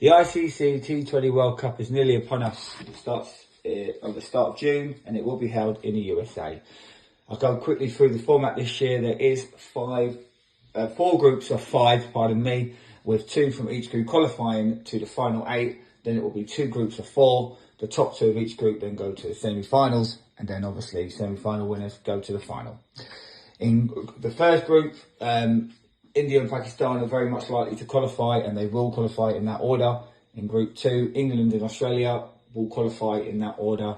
The ICC T20 World Cup is nearly upon us. It starts at the start of June and it will be held in the USA. I'll go quickly through the format this year. There is four groups of five, with two from each group qualifying to the final eight. Then it will be two groups of four. The top two of each group then go to the semi-finals, and then obviously semi-final winners go to the final. In the first group, India and Pakistan are very much likely to qualify, and they will qualify in that order. In Group 2, England and Australia will qualify in that order.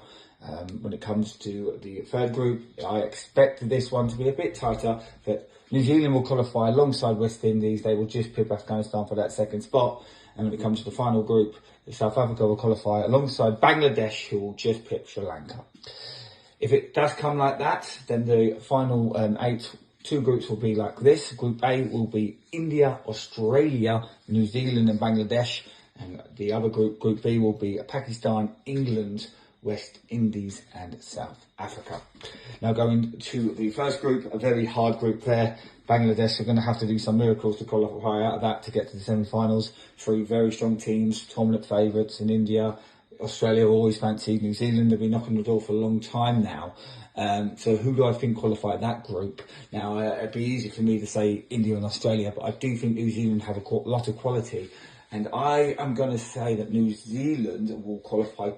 When it comes to the third group, I expect this one to be a bit tighter, but New Zealand will qualify alongside West Indies. They will just pip Afghanistan for that second spot. And when it comes to the final group, South Africa will qualify alongside Bangladesh, who will just pip Sri Lanka. If it does come like that, then the final two groups will be like this. Group A will be India, Australia, New Zealand and Bangladesh. And the other group, Group B, will be Pakistan, England, West Indies and South Africa. Now going to the first group, a very hard group there. Bangladesh are going to have to do some miracles to qualify out of that to get to the semi-finals. Three very strong teams, tournament favourites in India. Australia always fancied. New Zealand have been knocking the door for a long time now. So who do I think qualify that group? Now, it'd be easy for me to say India and Australia, but I do think New Zealand have a lot of quality. And I am going to say that New Zealand will qualify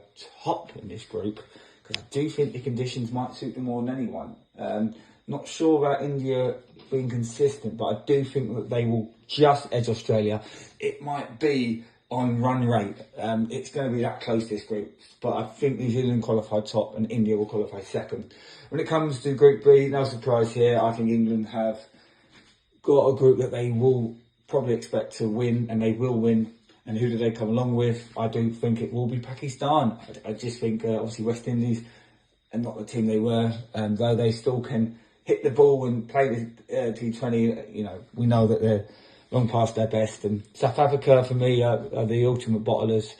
top in this group, because I do think the conditions might suit them more than anyone. Not sure about India being consistent, but I do think that they will just edge Australia. It might be on run rate. It's going to be that close, this group. But I think New Zealand qualify top and India will qualify second. When it comes to Group B, no surprise here. I think England have got a group that they will probably expect to win, and they will win. And who do they come along with? I do think it will be Pakistan. I just think, obviously, West Indies are not the team they were, though they still can hit the ball and play the T20. You know, we know that they're long past their best. And South Africa, for me, are the ultimate bottlers.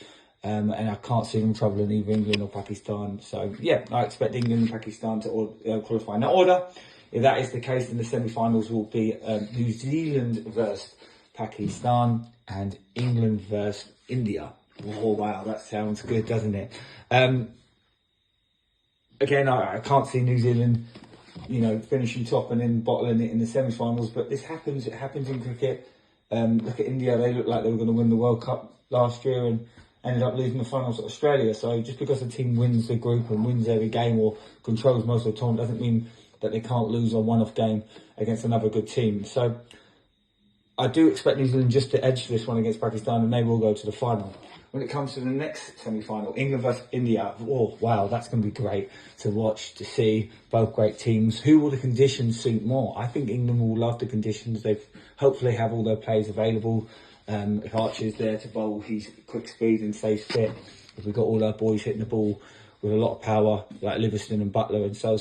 And I can't see them troubling either England or Pakistan. So, yeah, I expect England and Pakistan to qualify in that order. If that is the case, then the semi-finals will be New Zealand versus Pakistan and England versus India. Oh, wow, that sounds good, doesn't it? Again, I can't see New Zealand, finishing top and then bottling it in the semi-finals, but this happens. It happens in cricket. Look at India. They looked like they were going to win the World Cup last year and ended up losing the finals to Australia. So just because a team wins the group and wins every game or controls most of the tournament doesn't mean that they can't lose a one-off game against another good team. So I do expect New Zealand just to edge this one against Pakistan, and they will go to the final. When it comes to the next semi-final, England versus India, oh, wow, that's going to be great to watch, to see both great teams. Who will the conditions suit more? I think England will love the conditions. They hopefully have all their players available. If Archer's there to bowl, he's quick speed and stays fit. If we've got all our boys hitting the ball with a lot of power, like Livingston and Butler and so,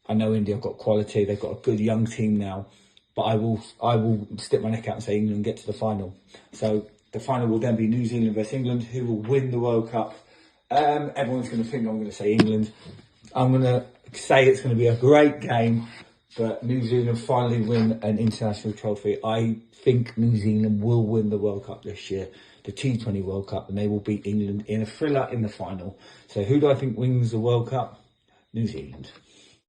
I know India have got quality. They've got a good young team now. But I will stick my neck out and say England get to the final. So the final will then be New Zealand versus England. Who will win the World Cup? Everyone's going to think I'm going to say England. I'm going to say it's going to be a great game, but New Zealand finally win an international trophy. I think New Zealand will win the World Cup this year, the T20 World Cup, and they will beat England in a thriller in the final. So who do I think wins the World Cup? New Zealand.